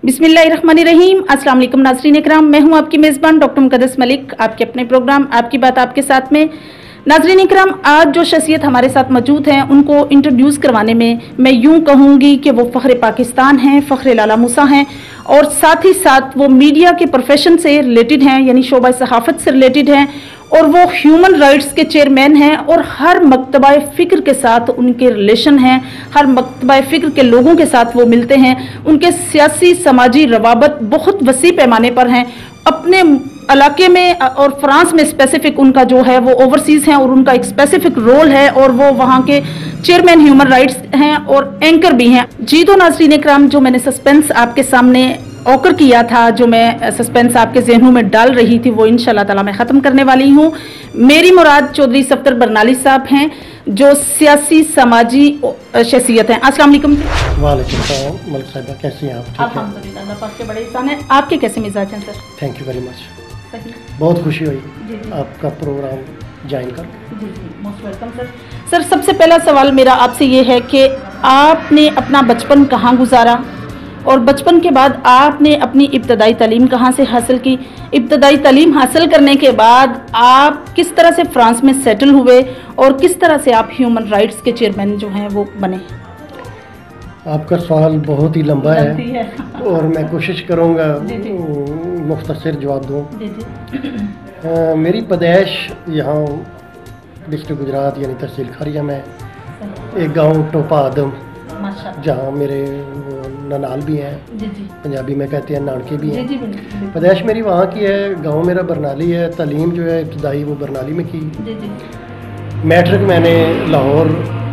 बिस्मिल्लाहिर्रहमानिर्रहीम। अस्सलाम वालेकुम नाज़रीन इकराम, मैं हूं आपकी मेज़बान डॉक्टर मुक़द्दस मलिक, आपके अपने प्रोग्राम आपकी बात आपके साथ में। नाज़रीन इकराम, आज जो शख्सियत हमारे साथ मौजूद हैं उनको इंट्रोड्यूस करवाने में मैं यूं कहूँगी कि वो फ़ख्र पाकिस्तान हैं, फ़ख्र लाला मूसा हैं और साथ ही साथ वो मीडिया के प्रोफेशन से रिलेटेड हैं, यानी शोबा सहाफ़त से रिलेटेड हैं और वो ह्यूमन राइट्स के चेयरमैन हैं और हर मकतबा फ़िक्र के साथ उनके रिलेशन हैं, हर मकतबा फ़िक्र के लोगों के साथ वो मिलते हैं। उनके सियासी समाजी रवाबत बहुत वसी पैमाने पर हैं। अपने इलाके में और फ्रांस में स्पेसिफिक उनका जो है वो ओवरसीज़ हैं और उनका एक स्पेसिफिक रोल है और वो वहाँ के चेयरमैन ह्यूमन राइट्स हैं और एंकर भी हैं। जी तो नाज़रीन इकराम, जो मैंने सस्पेंस आपके सामने ऑकर किया था, जो मैं सस्पेंस आपके जहनों में डाल रही थी, वो इंशाल्लाह ताला मैं ख़त्म करने वाली हूँ। मेरी मुराद चौधरी सफ्तर बरनाली साहब हैं, जो सियासी समाजी शख्सियत हैं। अस्सलाम वालेकुम। वालेकुम सलाम। मलिक साहिबा कैसी हैं आप? अल्हम्दुलिल्लाह, अल्लाह पाक के बड़े एहसान हैं। आपके कैसे मिजाज हैं sir? Thank you very much. बहुत खुशी हुई आपका प्रोग्राम ज्वाइन कर। जी जी, मोस्ट वेलकम सर। सर, सबसे पहला सवाल मेरा आपसे ये है कि आपने अपना बचपन कहाँ गुजारा और बचपन के बाद आपने अपनी इब्तदाई तालीम कहाँ से हासिल की? इब्तदाई तालीम हासिल करने के बाद आप किस तरह से फ्रांस में सेटल हुए और किस तरह से आप ह्यूमन राइट्स के चेयरमैन जो हैं वो बने? आपका सवाल बहुत ही लंबा है और मैं कोशिश करूँगा मुख्तसर जवाब दूँ। मेरी पैदाइश यहाँ डिस्ट्रिक्ट गुजरात यानी तहसील खारिया में एक गांव टोपा आदम, जहाँ मेरे ननाल भी हैं, पंजाबी में कहते हैं नानके भी हैं। पैदाइश मेरी वहाँ की है। गांव मेरा बरनाली है। तालीम जो है इब्तदाई वो बरनाली में की। मैट्रिक मैंने Lahore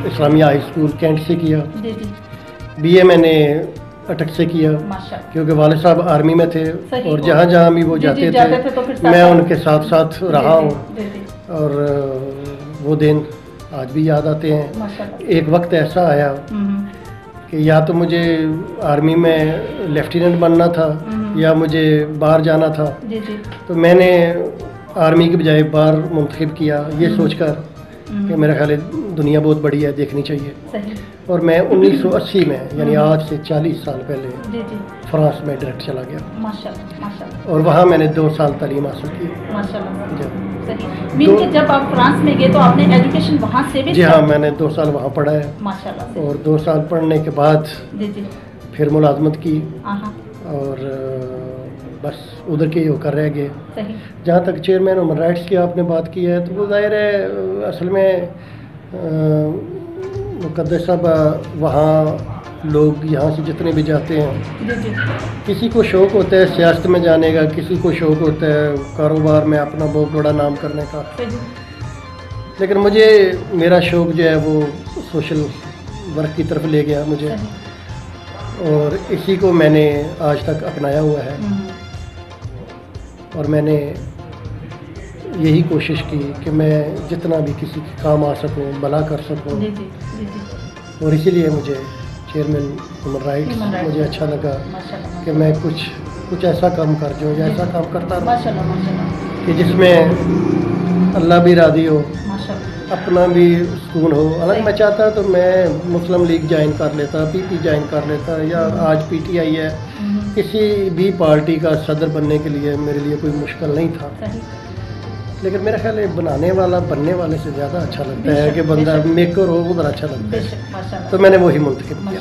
Islamia high school cantt से किया। बीए मैंने अटक से किया क्योंकि वाले साहब आर्मी में थे और जहाँ जहाँ भी वो जाते थे तो मैं उनके साथ साथ रहा हूँ और वो दिन आज भी याद आते हैं। एक वक्त ऐसा आया कि या तो मुझे आर्मी में लेफ्टिनेंट बनना था या मुझे बाहर जाना था, तो मैंने आर्मी के बजाय बाहर मुंतखब किया ये सोचकर कि मेरा ख्याल है दुनिया बहुत बड़ी है, देखनी चाहिए। और मैं 1980 में यानी आज से 40 साल पहले फ्रांस में डायरेक्ट चला गया। माशाल्लाह। और वहाँ मैंने 2 साल तालीम हासिल की। माशाल्लाह। जब आप फ्रांस में गए तो आपने एजुकेशन वहाँ से भी? जी हाँ, मैंने 2 साल वहाँ पढ़ा है। माशाल्लाह। और 2 साल पढ़ने के बाद फिर मुलाजमत की और बस उधर के ही होकर रह गए। जहाँ तक चेयरमैन ह्यूमन राइट्स की आपने बात की है तो वो जाहिर है असल में मुक़द्दस साहब वहाँ लोग यहाँ से जितने भी जाते हैं, किसी को शौक़ होता है सियासत में जाने का, किसी को शौक़ होता है कारोबार में अपना बहुत बड़ा नाम करने का, लेकिन मुझे मेरा शौक़ जो है वो सोशल वर्क की तरफ ले गया मुझे और इसी को मैंने आज तक अपनाया हुआ है। और मैंने यही कोशिश की कि मैं जितना भी किसी के काम आ सकूं, भला कर सकूं। और इसीलिए मुझे चेयरमैन ह्यूमन राइट्स मुझे अच्छा लगा कि मैं कुछ ऐसा काम कर जो ऐसा काम करता रहूं कि जिसमें अल्लाह भी राज़ी हो, अपना भी सुकून हो। हालांकि मैं चाहता तो मैं मुस्लिम लीग ज्वाइन कर लेता, पीपी ज्वाइन कर लेता या आज पीटीआई है, किसी भी पार्टी का सदर बनने के लिए मेरे लिए कोई मुश्किल नहीं था। लेकिन मेरा ख्याल है बनाने वाला बनने वाले से ज़्यादा अच्छा लगता है कि बंदा मेकर हो, वो बड़ा अच्छा लगता है। तो मैंने वही मुंतखब किया।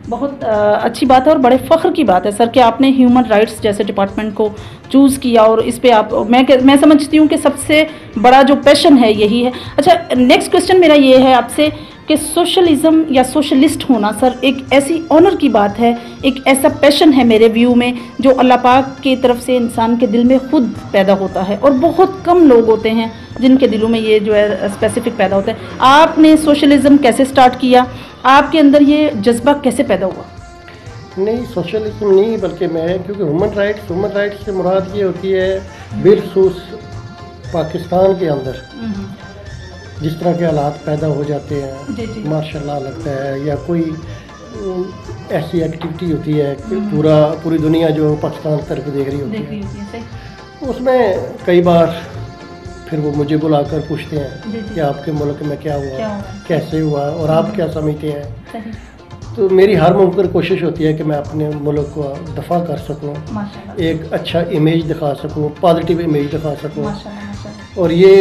बहुत अच्छी बात है और बड़े फ़ख्र की बात है सर कि आपने ह्यूमन राइट्स जैसे डिपार्टमेंट को चूज़ किया और इस पे आप मैं समझती हूँ कि सबसे बड़ा जो पैशन है यही है। अच्छा, नेक्स्ट क्वेश्चन मेरा ये है आपसे कि सोशलिज़म या सोशलिस्ट होना सर एक ऐसी ऑनर की बात है, एक ऐसा पैशन है मेरे व्यू में जो अल्लाह पाक की तरफ से इंसान के दिल में खुद पैदा होता है और बहुत कम लोग होते हैं जिनके दिलों में ये जो है स्पेसिफिक पैदा होता है। आपने सोशलिज़म कैसे स्टार्ट किया? आपके अंदर ये जज्बा कैसे पैदा हुआ? नहीं, सोशलिज्म नहीं, बल्कि मैं क्योंकि ह्यूमन राइट्स से मुराद ये होती है बिलखुसूस पाकिस्तान के अंदर जिस तरह के हालात पैदा हो जाते हैं, माशाल्लाह लगता है, या कोई ऐसी एक्टिविटी होती है कि पूरी दुनिया जो पाकिस्तान की तरफ देख रही होती है, उसमें कई बार फिर वो मुझे बुलाकर पूछते हैं कि आपके मुल्क में क्या हुआ, कैसे हुआ और आप क्या समझते हैं। तो मेरी हर मुमकिन कोशिश होती है कि मैं अपने मुल्क को दफ़ा कर सकूं, एक अच्छा इमेज दिखा सकूं, पॉजिटिव इमेज दिखा सकूं। और ये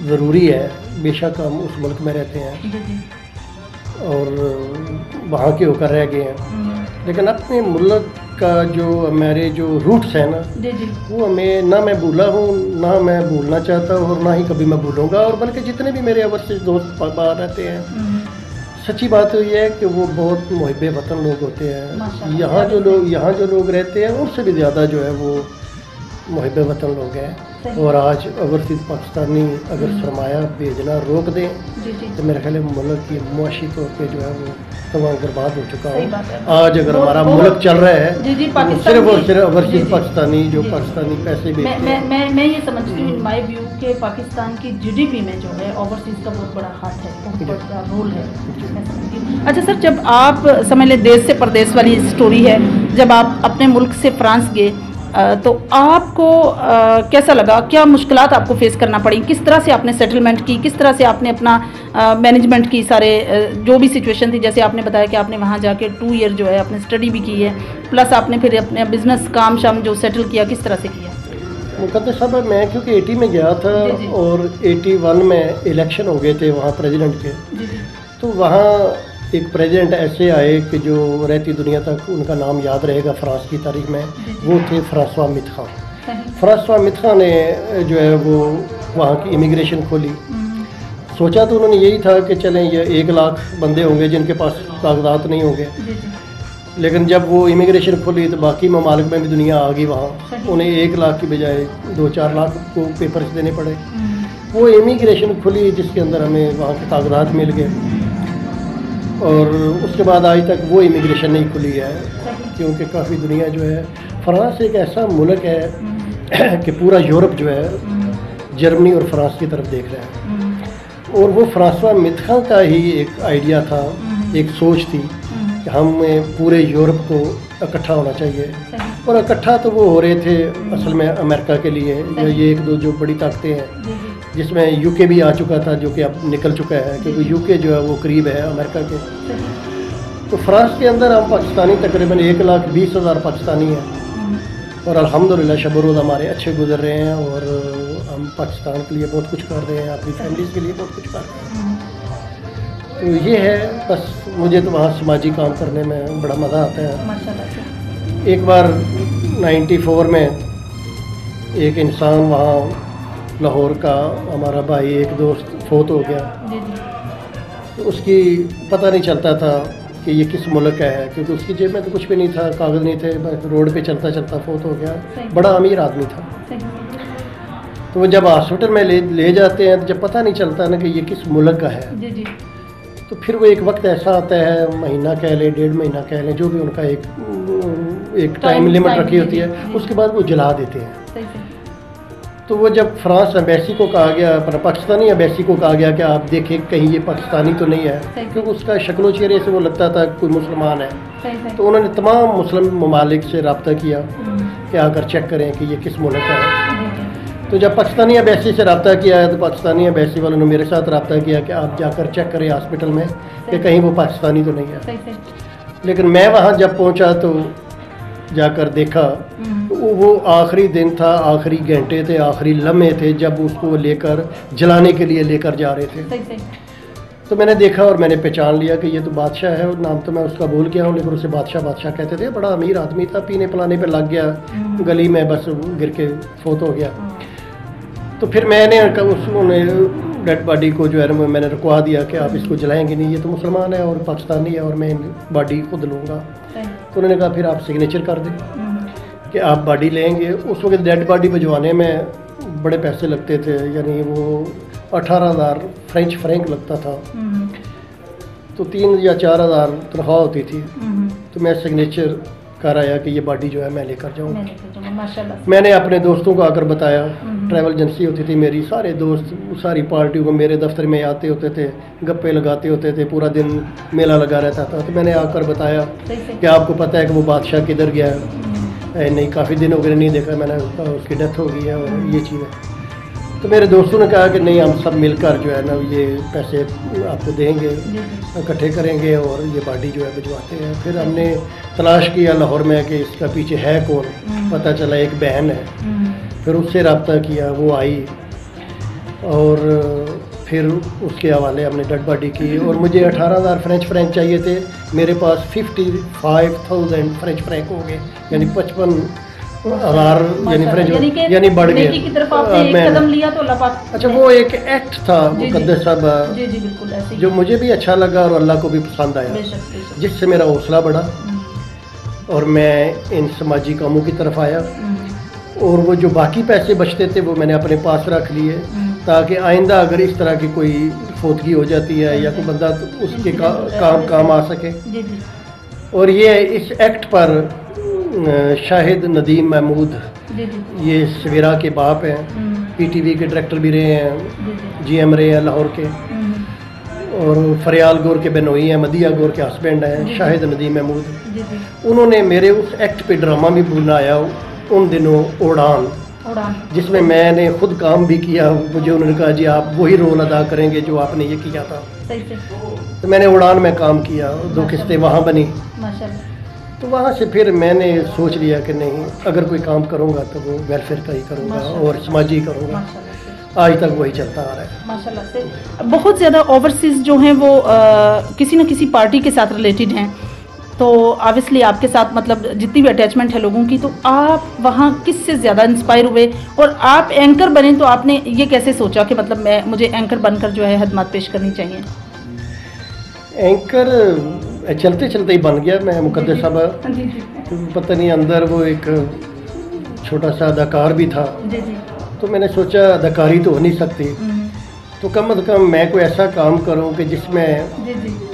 ज़रूरी है, बेशक हम उस मुल्क में रहते हैं और वहाँ के होकर रह गए हैं, लेकिन अपने मुल्क का जो मेरे जो रूट्स हैं ना, वो हमें ना मैं भूला हूँ, ना मैं भूलना चाहता हूँ और ना ही कभी मैं भूलूँगा। और बल्कि जितने भी मेरे ओवरसीज़ दोस्त बाहर रहते हैं, सच्ची बात तो ये है कि वो बहुत मुहिब्बे वतन लोग होते हैं। यहाँ जो लोग रहते हैं उनसे भी ज़्यादा जो है वो मुहिब्बे वतन लोग हैं। और आज ओवरसीज़ पाकिस्तानी अगर सरमाया भेजना रोक दें तो मेरे ख्याल मुल्क की मुआशी तौर पे जो है वो तमाम बर्बाद हो चुका है। आज अगर हमारा मुल्क चल रहा है सिर्फ और सिर्फ ओवरसीज़ पाकिस्तानी जो पाकिस्तानी पैसे भेजते हैं। मैं ये समझती हूँ, इन माय व्यू के पाकिस्तान की जीडीपी में जो है ओवरसीज़ का बहुत बड़ा हाथ है, बहुत बड़ा रोल है। अच्छा सर, जब आप समझ लें देश से परदेश वाली स्टोरी है, जब आप अपने मुल्क से फ्रांस गए तो आपको कैसा लगा? क्या मुश्किलात आपको फेस करना पड़ी? किस तरह से आपने सेटलमेंट की? किस तरह से आपने अपना मैनेजमेंट की? सारे जो भी सिचुएशन थी, जैसे आपने बताया कि आपने वहाँ जाके 2 ईयर जो है आपने स्टडी भी की है, प्लस आपने फिर अपने बिजनेस काम शाम जो सेटल किया, किस तरह से किया? मुकद्दर साहब, मैं क्योंकि 80 में गया था और 81 में इलेक्शन हो गए थे वहाँ प्रेसिडेंट के, तो वहाँ एक प्रेसिडेंट ऐसे आए कि जो रहती दुनिया तक उनका नाम याद रहेगा फ्रांस की तारीख में, वो थे फ्रांसवा मित्तेरान। फ्रांसवा मित्तेरान ने जो है वो वहाँ की इमिग्रेशन खोली। सोचा तो उन्होंने यही था कि चलें ये 1 लाख बंदे होंगे जिनके पास कागजात नहीं होंगे, लेकिन जब वो इमिग्रेशन खोली तो बाकी ममालिक में भी दुनिया आ गई वहाँ। उन्हें 1 लाख की बजाय 2-4 लाख को पेपर्स देने पड़े। वो इमिग्रेशन खुली जिसके अंदर हमें वहाँ के कागजात मिल गए, और उसके बाद आज तक वो इमिग्रेशन नहीं खुली है, क्योंकि काफ़ी दुनिया जो है, फ्रांस एक ऐसा मुल्क है कि पूरा यूरोप जो है जर्मनी और फ्रांस की तरफ देख रहा है। और वो फ्रांसवा मित्तेरान का ही एक आइडिया था, एक सोच थी कि हमें पूरे यूरोप को इकट्ठा होना चाहिए। और इकट्ठा तो वो हो रहे थे असल में अमेरिका के लिए, या ये 1-2 जो बड़ी ताकतें हैं, जिसमें यूके भी आ चुका था जो कि अब निकल चुका है, क्योंकि यूके जो है वो करीब है अमेरिका के। तो फ्रांस के अंदर हम पाकिस्तानी तकरीबन 1,20,000 पाकिस्तानी हैं, और अल्हम्दुलिल्लाह शब रोज़ हमारे अच्छे गुजर रहे हैं, और हम पाकिस्तान के लिए बहुत कुछ कर रहे हैं, अपनी फैमिलीज़ के लिए बहुत कुछ कर रहे हैं। तो ये है, बस मुझे तो वहाँ समाजी काम करने में बड़ा मज़ा आता है। एक बार 94 में एक इंसान वहाँ लाहौर का हमारा भाई, एक दोस्त फोत हो गया, तो उसकी पता नहीं चलता था कि ये किस मुल्क का है, क्योंकि उसकी जेब में तो कुछ भी नहीं था, कागज़ नहीं थे, बस रोड पे चलता चलता फोत हो गया। बड़ा अमीर आदमी था। तो वो जब हॉस्पिटल में ले जाते हैं तो जब पता नहीं चलता ना कि ये किस मुल्क का है, तो फिर वो एक वक्त ऐसा आता है, महीना कह लें, 1.5 महीना कह लें, जो भी उनका एक टाइम लिमिट रखी होती है, उसके बाद वो जला देते हैं। तो वो जब फ्रांस एम्बेसी को कहा गया, पाकिस्तानी एम्बेसी को कहा गया कि आप देखें कहीं ये पाकिस्तानी तो नहीं है, क्योंकि उसका शक्लो चेहरे से वो लगता था कोई मुसलमान है। तो उन्होंने तमाम मुस्लिम ममालिक से रब्ता किया कि आकर चेक करें कि ये किस मुल्क का है। तो जब पाकिस्तानी एम्बेसी से रब्ता किया है, तो पाकिस्तानी एम्बेसी वालों ने मेरे साथ रब्ता किया कि आप जाकर चेक करें हॉस्पिटल में कि कहीं वो पाकिस्तानी तो नहीं है। लेकिन मैं वहाँ जब पहुँचा तो जाकर देखा, वो आखिरी दिन था, आखिरी घंटे थे, आखिरी लम्हे थे जब उसको लेकर जलाने के लिए लेकर जा रहे थे। तो मैंने देखा और मैंने पहचान लिया कि ये तो बादशाह है, और नाम तो मैं उसका भूल गया हूँ, लेकिन उसे बादशाह बादशाह कहते थे। बड़ा अमीर आदमी था, पीने पिलाने पे लग गया, गली में बस गिर के फोत हो गया। तो फिर मैंने उन्हें डेड बॉडी को जो है मैंने रुकवा दिया कि आप इसको जलाएंगे नहीं, ये तो मुसलमान है और पाकिस्तानी है, और मैं बॉडी खुद लूँगा। तो उन्होंने कहा फिर आप सिग्नेचर कर दें कि आप बॉडी लेंगे। उस वक्त डेड बॉडी भिजवाने में बड़े पैसे लगते थे, यानी वो 18,000 फ्रेंच फ्रैंक लगता था, तो 3 या 4,000 तनख्वाह होती थी। तो मैं सिग्नेचर कर आया कि ये बॉडी जो है मैं लेकर जाऊँगा। मैंने अपने दोस्तों को आकर बताया, ट्रैवल एजेंसी होती थी मेरी, सारे दोस्त सारी पार्टियों को मेरे दफ्तर में आते होते थे, गप्पे लगाते होते थे, पूरा दिन मेला लगा रहता था। तो मैंने आकर बताया कि आपको पता है कि वो बादशाह किधर गया है? नहीं, काफ़ी दिन हो गए नहीं देखा। मैंने कहा उसकी डेथ हो गई है और ये चीज़ है। तो मेरे दोस्तों ने कहा कि नहीं, हम सब मिलकर जो है ना ये पैसे आपको देंगे, इकट्ठे करेंगे और ये बॉडी जो है भिजवाते हैं। फिर हमने तलाश किया लाहौर में कि इसका पीछे है कौन, पता चला एक बहन है। फिर उससे रब्ता किया, वो आई और फिर उसके हवाले हमने डेड बॉडी की। और मुझे 18,000 फ्रेंच फ्रैंक चाहिए थे, मेरे पास 55,000 फ्रेंच फ्रैंक हो गए, यानी 55,000 यानी फ्रेंच यानी बढ़ गए। कदम लिया तो अच्छा, वो एक एक्ट था मुकद्दस साहब, जी बिल्कुल ऐसे जो मुझे भी अच्छा लगा और अल्लाह को भी पसंद आया, जिससे मेरा हौसला बढ़ा और मैं इन समाजी कामों की तरफ आया। और वो जो बाकी पैसे बचते थे वो मैंने अपने पास रख लिए, ताकि आइंदा अगर इस तरह की कोई फोतगी हो जाती है या कोई बंदा तो उसके काम आ सके। और ये इस एक्ट पर शाहिद नदीम महमूद, ये सवेरा के बाप हैं, PTV के डायरेक्टर भी रहे हैं, GM रहे हैं लाहौर के, और फरियाल गौर के बेनोई हैं, मदिया गौर के हस्बैंड हैं शाहिद नदीम महमूद। उन्होंने मेरे उस एक्ट पे ड्रामा भी बनाया उन दिनों, उड़ान, जिसमें मैंने खुद काम भी किया। मुझे उन्होंने कहा जी आप वही रोल अदा करेंगे जो आपने ये किया था। तो मैंने उड़ान में काम किया, 2 किस्तें वहाँ बनी। तो वहाँ से फिर मैंने सोच लिया कि नहीं, अगर कोई काम करूँगा तो वो वेलफेयर का ही करूँगा और समाजी करूँगा। आज तक वही चलता आ रहा है माशाल्लाह से। बहुत ज़्यादा ओवरसीज़ जो हैं वो किसी न किसी पार्टी के साथ रिलेटेड हैं, तो ऑब्वियसली आपके साथ मतलब जितनी भी अटैचमेंट है लोगों की, तो आप वहाँ किससे ज़्यादा इंस्पायर हुए और आप एंकर बने तो आपने ये कैसे सोचा कि मतलब मुझे एंकर बनकर जो है खिदमत पेश करनी चाहिए? एंकर चलते चलते ही बन गया मैं, मुकद्दस साहब। पता नहीं अंदर वो एक छोटा सा अदाकार भी था, तो मैंने सोचा अदाकारी तो हो नहीं सकती, तो कम से कम मैं कोई ऐसा काम करूं कि जिसमें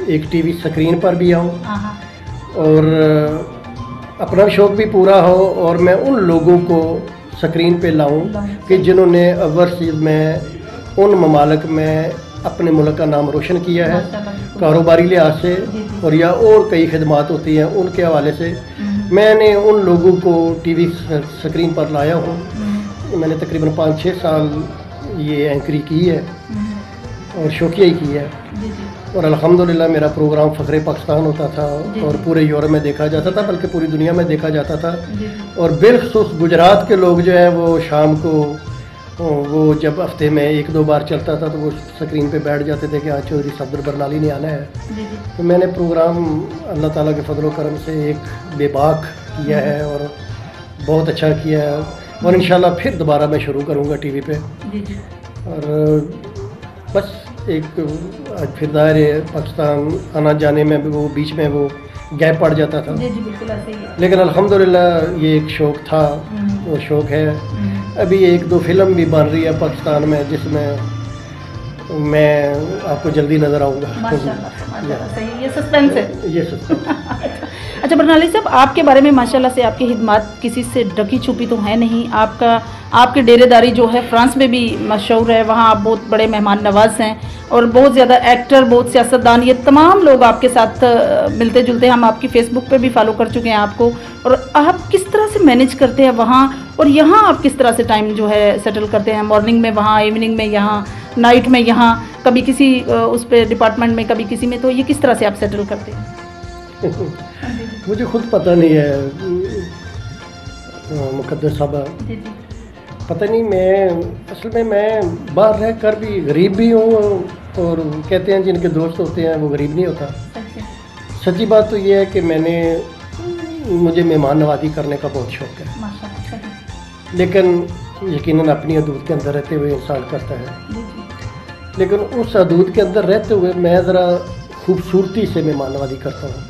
एक TV स्क्रीन पर भी आऊं और अपना शौक़ भी पूरा हो, और मैं उन लोगों को स्क्रीन पे लाऊं कि जिन्होंने ओवरसीज़ में उन ममालिक में अपने मुल्क का नाम रोशन किया है, कारोबारी लिहाज से और या और कई खिदमात होती हैं उनके हवाले से। मैंने उन लोगों को TV स्क्रीन पर लाया हूँ। मैंने तकरीबन 5-6 साल ये एंकरी की है और शौकिया ही की है, और अल्हम्दुलिल्लाह मेरा प्रोग्राम फ़ख्रे पाकिस्तान होता था और पूरे यूरोप में देखा जाता था, बल्कि पूरी दुनिया में देखा जाता था। और बिलखुसूस गुजरात के लोग जो है वो शाम को, वो जब हफ्ते में 1-2 बार चलता था तो वो स्क्रीन पे बैठ जाते थे कि हाँ चौधरी सफदर बरनाली ने आना है। तो मैंने प्रोग्राम अल्लाह ताला के फजल करम से एक बेबाक किया है और बहुत अच्छा किया है, और इंशाल्लाह फिर दोबारा मैं शुरू करूँगा TV पे। और बस एक फिर दायरे पाकिस्तान आना जाने में भी वो बीच में वो गैप पड़ जाता था, लेकिन अल्हम्दुलिल्लाह ये एक शौक़ था, वो शौक़ है। अभी 1-2 फिल्म भी बन रही है पाकिस्तान में, जिसमें मैं आपको जल्दी नज़र आऊँगा। सही, ये सस्पेंस है, ये सस्पेंस। अच्छा बरनाली साहब, आपके बारे में माशाल्लाह से आपकी खिदमत किसी से ढकी छुपी तो है नहीं। आपकी डेरेदारी जो है फ्रांस में भी मशहूर है, वहाँ आप बहुत बड़े मेहमान नवाज हैं और बहुत ज़्यादा एक्टर, बहुत सियासतदान, ये तमाम लोग आपके साथ मिलते जुलते हैं। हम आपकी फेसबुक पे भी फॉलो कर चुके हैं आपको। और आप किस तरह से मैनेज करते हैं वहाँ, और यहाँ आप किस तरह से टाइम जो है सेटल करते हैं? मॉर्निंग में वहाँ, इवनिंग में यहाँ, नाइट में यहाँ, कभी किसी उस पर डिपार्टमेंट में, कभी किसी में, तो ये किस तरह से आप सेटल करते हैं? मुझे खुद पता नहीं है मुकद्दस साहब, पता नहीं। मैं असल में मैं बाहर रह कर भी गरीब भी हूँ, और कहते हैं जिनके दोस्त होते हैं वो गरीब नहीं होता। सच्ची बात तो ये है कि मुझे मेहमान नवाजी करने का बहुत शौक़ है, लेकिन यकीनन अपनी हदूद के अंदर रहते हुए इंसान करता है। लेकिन उस हदूद के अंदर रहते हुए मैं ज़रा खूबसूरती से मेहमान नवाजी करता हूँ,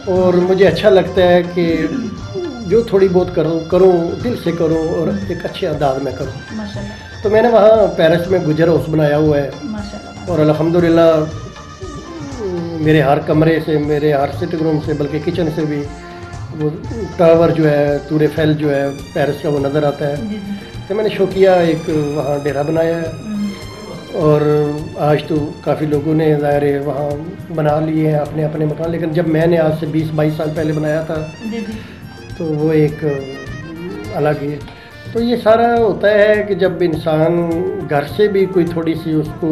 और मुझे अच्छा लगता है कि जो थोड़ी बहुत करूँ दिल से करूँ और एक अच्छे अंदाज में करूँ। तो मैंने वहाँ पेरिस में गुजर हाउस बनाया हुआ है, और अल्हम्दुलिल्लाह मेरे हर कमरे से, मेरे हर सिटिंग रूम से, बल्कि किचन से भी वो टावर जो है, तूरे फैल जो है पेरिस का, वो नज़र आता है। तो मैंने शौकिया एक वहाँ डेरा बनाया है, और आज तो काफ़ी लोगों ने ज़ाहिर वहाँ बना लिए हैं अपने अपने मकान, लेकिन जब मैंने आज से 20-22 साल पहले बनाया था तो वो एक अलग ही। तो ये सारा होता है कि जब इंसान घर से भी कोई थोड़ी सी उसको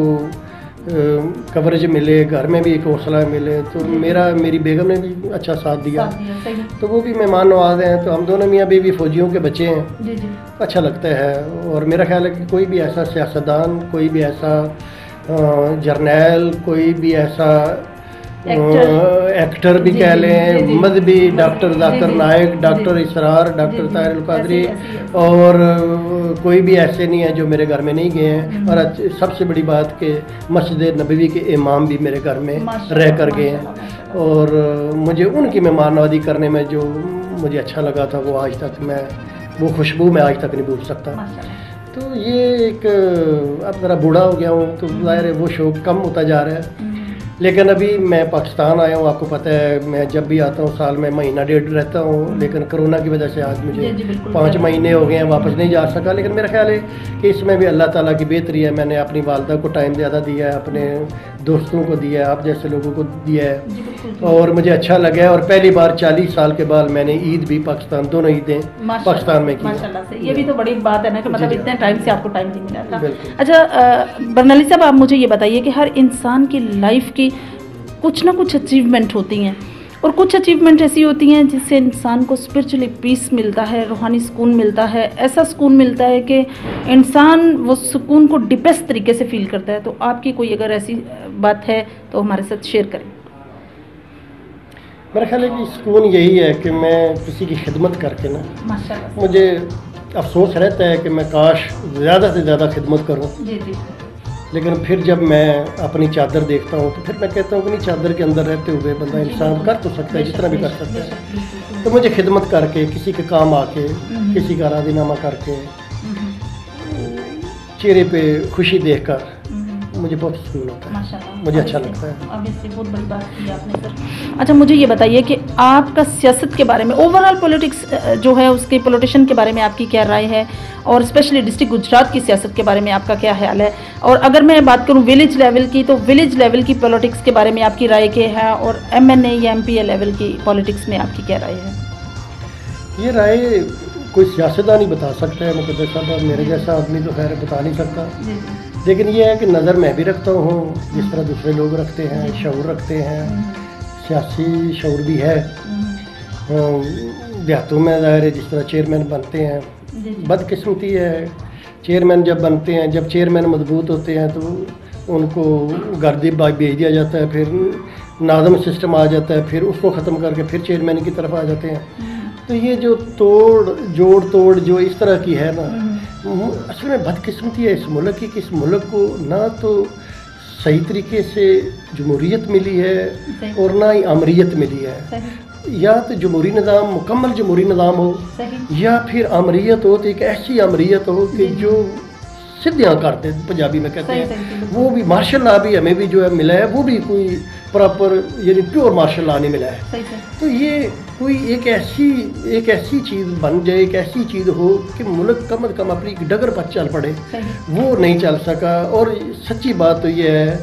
कवरेज मिले, घर में भी एक हौसला मिले, तो मेरी बेगम ने भी अच्छा साथ दिया। तो वो भी मेहमान नवाज हैं, तो हम दोनों मियाँ बीवी फौजियों के बच्चे हैं। जी जी। अच्छा लगता है। और मेरा ख्याल है कि कोई भी ऐसा सियासतदान, कोई भी ऐसा जर्नैल, कोई भी ऐसा एक्टर भी कह लें, मजहबी, डॉक्टर जाकिर नाइक, डॉक्टर इसरार, डॉक्टर ताहिर अल कादरी, और कोई भी ऐसे नहीं है जो मेरे घर में नहीं गए हैं। और सबसे बड़ी बात कि मस्जिद नबवी के इमाम भी मेरे घर में रह कर गए हैं, और मुझे उनकी मेहमान नवाजी करने में जो मुझे अच्छा लगा था वो आज तक वो खुशबू मैं आज तक नहीं भूल सकता। तो ये एक, अब ज़रा बूढ़ा हो गया हूँ तो ज़ाहिर है वो शौक़ कम होता जा रहा है। लेकिन अभी मैं पाकिस्तान आया हूँ, आपको पता है मैं जब भी आता हूँ साल में महीना डेढ़ रहता हूँ, लेकिन कोरोना की वजह से आज मुझे 5 महीने हो गए हैं, वापस नहीं जा सका। लेकिन मेरा ख्याल है कि इसमें भी अल्लाह ताला की बेहतरी है। मैंने अपनी वालदा को टाइम ज़्यादा दिया है, अपने दोस्तों को दिया है, आप जैसे लोगों को दिया है, और मुझे अच्छा लगा है। और पहली बार 40 साल के बाद मैंने ईद भी पाकिस्तान, दोनों ईदें पाकिस्तान में की। माशाल्लाह से, ये भी तो बड़ी बात है ना कि मतलब इतने टाइम से आपको टाइम नहीं मिला था। अच्छा बरनाली साहब, आप मुझे ये बताइए कि हर इंसान की लाइफ की कुछ ना कुछ अचीवमेंट होती हैं, और कुछ अचीवमेंट ऐसी होती हैं जिससे इंसान को स्पिरिचुअली पीस मिलता है, रूहानी सुकून मिलता है, ऐसा सुकून मिलता है कि इंसान वो सुकून को डीपेस्ट तरीके से फील करता है। तो आपकी कोई अगर ऐसी बात है तो हमारे साथ शेयर करें। मेरा ख्याल है कि सुकून यही है कि मैं किसी की खिदमत करके ना, माशाल्लाह, मुझे अफसोस रहता है कि मैं काश ज़्यादा से ज़्यादा खिदमत करूँ। जी जी। लेकिन फिर जब मैं अपनी चादर देखता हूँ तो फिर मैं कहता हूँ कि नहीं, चादर के अंदर रहते हुए बंदा इंसान कर तो सकता है जितना भी कर सकता है। तो मुझे खिदमत करके, किसी के काम आके, किसी का राजीनामा करके, चेहरे पे खुशी देखकर मुझे बहुत सुकून होता है, माशाल्लाह, मुझे अच्छा लगता है। ऑब्वियसली बहुत बड़ी बात की आपने सर। अच्छा मुझे ये बताइए कि आपका सियासत के बारे में, ओवरऑल पॉलिटिक्स जो है उसके पॉलिटिशियन के बारे में आपकी क्या राय है, और स्पेशली डिस्ट्रिक्ट गुजरात की सियासत के बारे में आपका क्या ख्याल है? और अगर मैं बात करूं विलेज लेवल की, तो विलेज लेवल की पॉलिटिक्स के बारे में आपकी राय क्या है, और MNA या MPA लेवल की पॉलिटिक्स में आपकी क्या राय है? ये राय कोई सियासतदान ही बता सकता है, मुकद्दर साहब, मेरे जैसा आदमी तो खैर बता नहीं सकता। लेकिन ये है कि नज़र मैं भी रखता हूँ जिस तरह दूसरे लोग रखते हैं, शऊर रखते हैं, सियासी शऊर भी है। देहातों में ज़ाहिर है जिस तरह चेयरमैन बनते हैं, बदकिस्मती है चेयरमैन जब बनते हैं, जब चेयरमैन मजबूत होते हैं तो उनको गर्दी भेज दिया जाता है, फिर नाज़म सिस्टम आ जाता है, फिर उसको ख़त्म करके फिर चेयरमैन की तरफ आ जाते हैं। तो ये जो जोड़ तोड़ जो इस तरह की है ना, असल में बदकिस्मती है इस मुल्क की कि इस मुल्क को ना तो सही तरीके से जमहूरियत मिली है और ना ही अमरीत मिली है। या तो जमहूरी निज़ाम, मुकम्मल जमहूरी निज़ाम हो, या फिर अमरीत हो तो एक ऐसी अमरीत हो कि जो सिद्धियाँ करते पंजाबी में कहते हैं, वो भी मार्शल लॉ भी हमें भी जो है मिला है, वो भी कोई प्रॉपर यानी प्योर मार्शल लॉ नहीं मिला है। तो ये कोई एक ऐसी चीज़ बन जाए, एक ऐसी चीज़ हो कि मुल्क कम से कम अपनी डगर पर चल पड़े, वो नहीं चल सका। और सच्ची बात तो ये है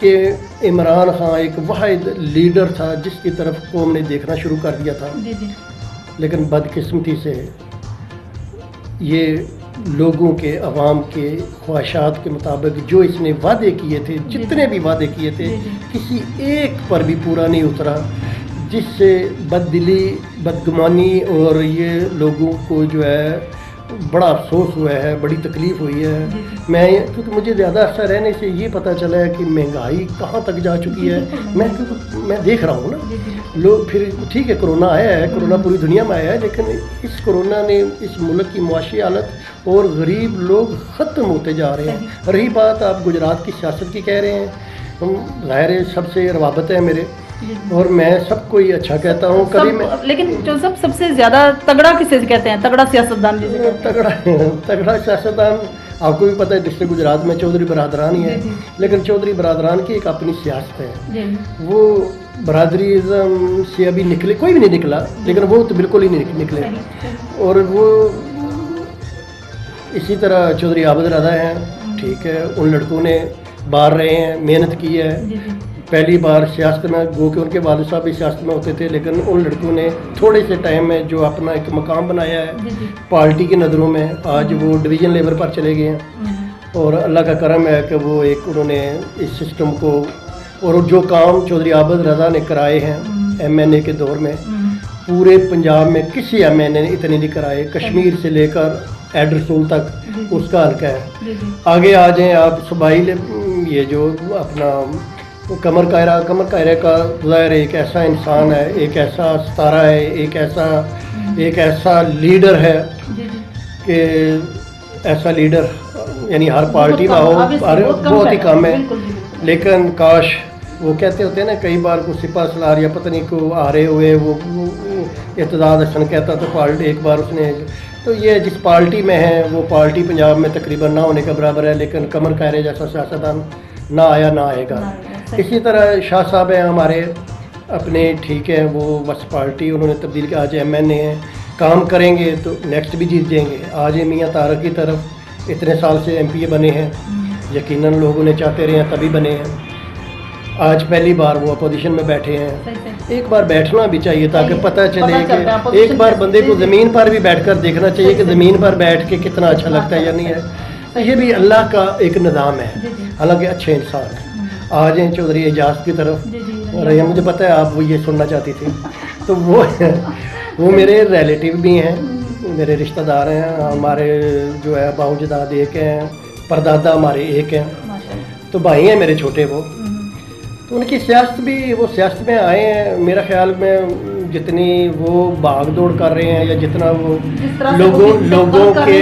कि इमरान खान एक वाहिद लीडर था जिसकी तरफ कौम ने देखना शुरू कर दिया था। लेकिन बदकिस्मती से ये लोगों के, अवाम के ख्वाहिशात के मुताबिक जो इसने वादे किए थे, जितने भी वादे किए थे, किसी एक पर भी पूरा नहीं उतरा, जिससे बददिली, बदगुमानी और ये लोगों को जो है बड़ा अफसोस हुआ है, बड़ी तकलीफ़ हुई है। मैं क्योंकि मुझे ज़्यादा अर्सा रहने से ये पता चला है कि महंगाई कहाँ तक जा चुकी है। मैं देख रहा हूँ ना, लोग फिर ठीक है कोरोना आया है, कोरोना पूरी दुनिया में आया है, लेकिन इस कोरोना ने इस मुल्क की मुआशी हालत और गरीब लोग ख़त्म होते जा रहे हैं। रही बात आप गुजरात की सियासत की कह रहे हैं, ज़ाहिर है सबसे रवाबत है मेरे, और मैं सबको ही अच्छा कहता हूँ कभी मैं। लेकिन जो सबसे ज़्यादा तगड़ा किसे कहते हैं? तगड़ा सियासतदान जिसे तगड़ा सियासतदान आपको भी पता है डिस्ट्रिक्ट गुजरात में चौधरी बरादरान ही है, लेकिन चौधरी बरादरान की एक अपनी सियासत है। वो बरादरीज़म से अभी निकले कोई भी नहीं निकला, लेकिन वो तो बिल्कुल ही नहीं निकले। और वो इसी तरह चौधरी आबद रज़ा हैं, ठीक है, उन लड़कों ने बाहर रहे हैं, मेहनत की है, पहली बार सियासत में, गो के उनके वालिद साहब भी सियासत में होते थे, लेकिन उन लड़कों ने थोड़े से टाइम में जो अपना एक मकाम बनाया है पार्टी की नज़रों में, आज वो डिवीज़न लेवल पर चले गए हैं। और अल्लाह का करम है कि वो एक उन्होंने इस सिस्टम को, और जो काम चौधरी आबद रज़ा ने कराए हैं MNA के दौर में, पूरे पंजाब में किसी MNA ने इतने नहीं कराए। कश्मीर से लेकर एड रसूल तक उसका हल्का है। आगे आ जाएँ आप सुबाइल, ये जो अपना कमर कायरा का ज़ाहिर एक ऐसा इंसान है, एक ऐसा सितारा है, एक ऐसा लीडर है कि ऐसा लीडर यानी हर पार्टी में हो, बहुत ही कम है। लेकिन काश, वो कहते होते हैं ना, कई बार को सिपा सलार या पता नहीं को आ रहे हुए वो इत्तेदाद हसन कहता तो पार्टी एक बार उसने, तो ये जिस पार्टी में है वो पार्टी पंजाब में तकरीबन ना होने का बराबर है। लेकिन कमर कायरे जैसा सियासतदान ना आया ना आएगा। इसी तरह शाह साहब हैं हमारे अपने, ठीक है, वो बस पार्टी उन्होंने तब्दील किया, आज MNA हैं, काम करेंगे तो नेक्स्ट भी जीत जाएंगे। आज मियाँ तारक की तरफ इतने साल से MPA बने हैं, यकीनन लोग उन्हें चाहते रहे हैं तभी बने हैं। आज पहली बार वो अपोजिशन में बैठे हैं। एक बार बैठना भी चाहिए ताकि पता चले कि एक बार बंदे को ज़मीन पर भी बैठकर देखना चाहिए कि ज़मीन पर बैठ के कितना अच्छा लगता है या नहीं है। ये भी अल्लाह का एक निज़ाम है, हालांकि अच्छे इंसान है। आ जाएँ चौधरी एजाज की तरफ। और ये मुझे पता है आप वो ये सुनना चाहती थी, तो वो मेरे रिलेटिव भी हैं, मेरे रिश्तेदार हैं। हमारे जो है बाऊजदाद एक हैं, परदादा हमारे एक हैं, तो भाई हैं मेरे छोटे वो। तो उनकी सियासत भी, वो सियासत में आए हैं, मेरा ख्याल में जितनी वो भाग दौड़ कर रहे हैं या जितना वो लोगों के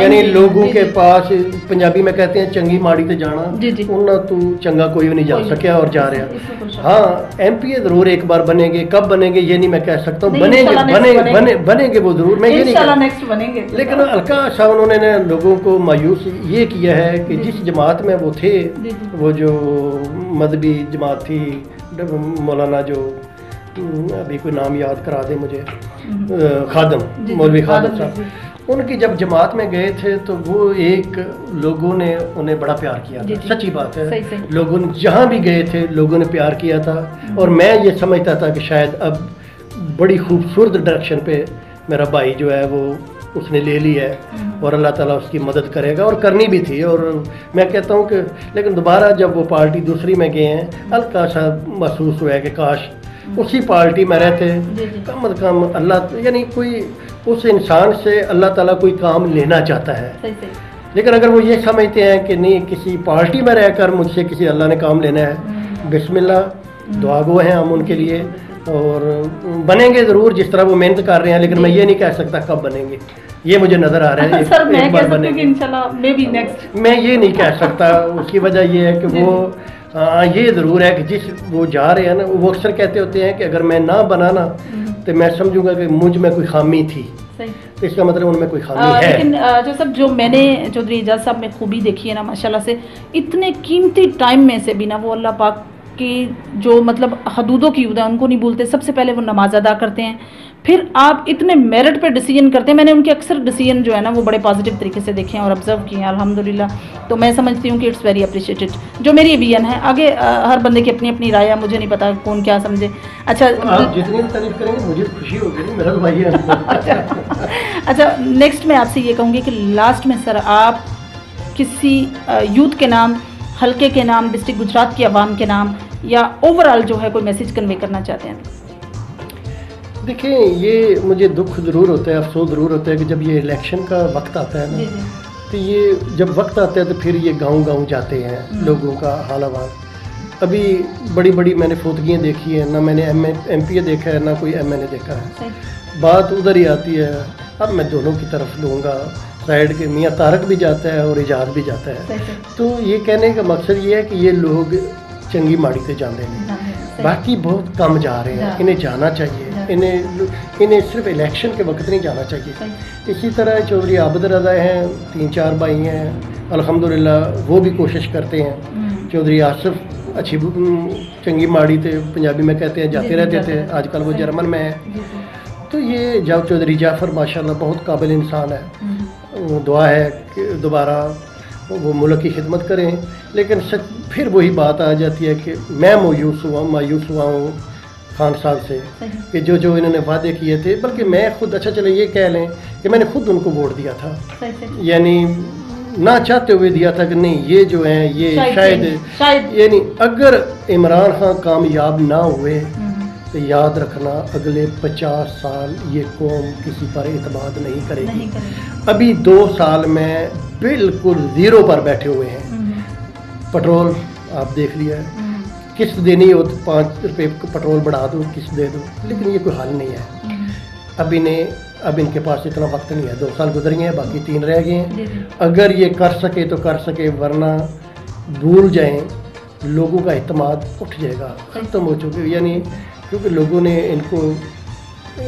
यानी लोगों के पास, पंजाबी में कहते हैं चंगी माड़ी ते जाना, उन्ना तू चंगा कोई भी नहीं जा सकिया और जा रहा। हाँ, MPA ज़रूर एक बार बनेंगे, कब बनेंगे ये नहीं मैं कह सकता हूँ, बनेंगे वो ज़रूर, मैं ये नहीं बनेंगे। लेकिन हल्का सा उन्होंने लोगों को मायूस ये किया है कि जिस जमात में वो थे, वो जो मजहबी जमात थी, मौलाना जो अभी कोई नाम याद करा दे मुझे, खादम, मौलवी खादम साहब, उनकी जब जमात में गए थे तो वो एक लोगों ने उन्हें बड़ा प्यार किया था। सच्ची बात है, लोगों ने जहाँ भी गए थे लोगों ने प्यार किया था। और मैं ये समझता था कि शायद अब बड़ी खूबसूरत डायरेक्शन पे मेरा भाई जो है वो उसने ले ली है और अल्लाह ताला उसकी मदद करेगा, और करनी भी थी। और मैं कहता हूँ कि लेकिन दोबारा जब वो पार्टी दूसरी में गए हैं, हल्का सा महसूस हुआ है कि काश उसी पार्टी में रहते, कम अज़ कम अल्लाह, यानी कोई उस इंसान से अल्लाह ताला कोई काम लेना चाहता है। लेकिन अगर वो ये समझते हैं कि नहीं, किसी पार्टी में रहकर मुझसे किसी अल्लाह ने काम लेना है, बिस्मिल्लाह, दुआ गो हैं हम उनके लिए, और बनेंगे ज़रूर जिस तरह वो मेहनत कर रहे हैं। लेकिन मैं ये नहीं कह सकता कब बनेंगे, ये मुझे नज़र आ रहा है सर, मैं कह सकती हूँ कि इंशाल्लाह मे बी नेक्स्ट, मैं ये नहीं कह सकता। उसकी वजह ये है कि वो ये ज़रूर है कि जिस वो जा रहे हैं ना, वो अक्सर कहते होते हैं कि अगर मैं ना बना ना तो मैं समझूंगा कि मुझ में कोई खामी थी, तो इसका मतलब उनमें कोई खामी है। लेकिन जो सब जो मैंने चौधरी एजाज साहब में खूबी देखी है ना, माशाल्लाह से, इतने कीमती टाइम में से भी ना वो अल्लाह पाक की जो मतलब हदूदों की उदा उनको नहीं भूलते। सबसे पहले वो नमाज अदा करते हैं, फिर आप इतने मेरिट पे डिसीजन करते हैं। मैंने उनके अक्सर डिसीजन जो है ना वो बड़े पॉजिटिव तरीके से देखे हैं और ऑब्जर्व किए हैं अल्हम्दुलिल्लाह। तो मैं समझती हूँ कि इट्स वेरी अप्रिशिएटेड, जो मेरी विजन है। आगे हर बंदे की अपनी अपनी राय है, मुझे नहीं पता कौन क्या समझे। अच्छा, आप जितनी तारीफ करेंगे मुझे खुशी होगी, मेरा भाई है। अच्छा, नेक्स्ट मैं आपसे ये कहूँगी कि लास्ट में सर आप किसी यूथ के नाम, हल्के के नाम, डिस्ट्रिक्ट गुजरात की आवाम के नाम, या ओवरऑल जो है कोई मैसेज कन्वे करना चाहते हैं? देखिए, ये मुझे दुख ज़रूर होता है, अफसोस ज़रूर होता है कि जब ये इलेक्शन का वक्त आता है ना, तो ये जब वक्त आता है तो फिर ये गांव जाते हैं लोगों का हाल हवाल। अभी बड़ी बड़ी मैंने फौतगियाँ देखी है, ना मैंने MPA देखा है, ना कोई MNA देखा है। बात उधर ही आती है। अब मैं दोनों की तरफ लूँगा, साइड के मियाँ तारक भी जाता है और इजाज भी जाता है। तो ये कहने का मकसद ये है कि ये लोग चंगी माड़ी से जाते हैं, बाकी बहुत कम जा रहे हैं। इन्हें जाना चाहिए, इन्हें सिर्फ इलेक्शन के वक्त नहीं जाना चाहिए। इसी तरह चौधरी आबद रज़ा हैं, 3-4 भाई हैं, अल्हम्दुलिल्लाह वो भी कोशिश करते हैं। चौधरी आसिफ अच्छी चंगी माड़ी थे, पंजाबी में कहते हैं, जाते रहते थे, आजकल वो जर्मन में है। तो ये जब चौधरी जाफ़र माशाल्लाह बहुत काबिल इंसान है, दुआ है कि दोबारा वो मुल्क की खिदमत करें। लेकिन फिर वही बात आ जाती है कि मैं मायूस हुआ हूँ खान साहब से कि जो इन्होंने वादे किए थे, बल्कि मैं खुद, अच्छा चले ये कह लें कि मैंने खुद उनको वोट दिया था, यानी ना चाहते हुए दिया था कि नहीं ये जो हैं ये शायद यानी अगर इमरान खान कामयाब ना हुए तो याद रखना अगले 50 साल ये कौम किसी पर एतमाद नहीं करेगी। अभी 2 साल में बिल्कुल ज़ीरो पर बैठे हुए हैं। पेट्रोल आप देख लिया है, किस्त देनी हो तो 5 रुपये पेट्रोल बढ़ा दो, किस्त दे दो, लेकिन ये कोई हल नहीं है। अब इनके पास इतना वक्त नहीं है, 2 साल गुजर गए हैं, बाकी 3 रह गए हैं। अगर ये कर सके तो कर सके, वरना भूल जाएं, लोगों का एतमाद उठ जाएगा, ख़त्म हो चुके, यानी क्योंकि लोगों ने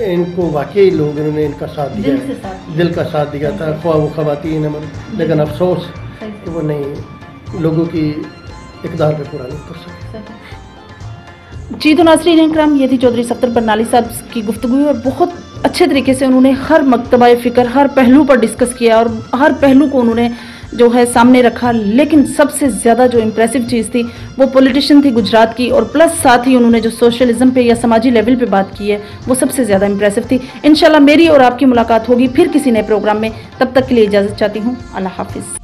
इनको वाकई लोग इन्होंने इनका साथ दिया, दिल का साथ दिया था, ख्वाह वो ख़वातीन है, लेकिन अफसोस कि वो नहीं लोगों की इक़दार पे पूरा नहीं कर सके। जी तो नाज़रीन इकराम, ये थी चौधरी सफ्दर बरनाली साहब की गुफ्तगू और बहुत अच्छे तरीके से उन्होंने हर मकतबा फ़िक्र, हर पहलू पर डिस्कस किया और हर पहलू को उन्होंने जो है सामने रखा। लेकिन सबसे ज़्यादा जो इम्प्रेसिव चीज़ थी वो पॉलिटिशियन थी गुजरात की, और प्लस साथ ही उन्होंने जो सोशलिज्म पे या समाजी लेवल पे बात की है वो सबसे ज़्यादा इम्प्रेसिव थी। इंशाल्लाह मेरी और आपकी मुलाकात होगी फिर किसी नए प्रोग्राम में, तब तक के लिए इजाज़त चाहती हूँ। अल्लाह हाफिज़।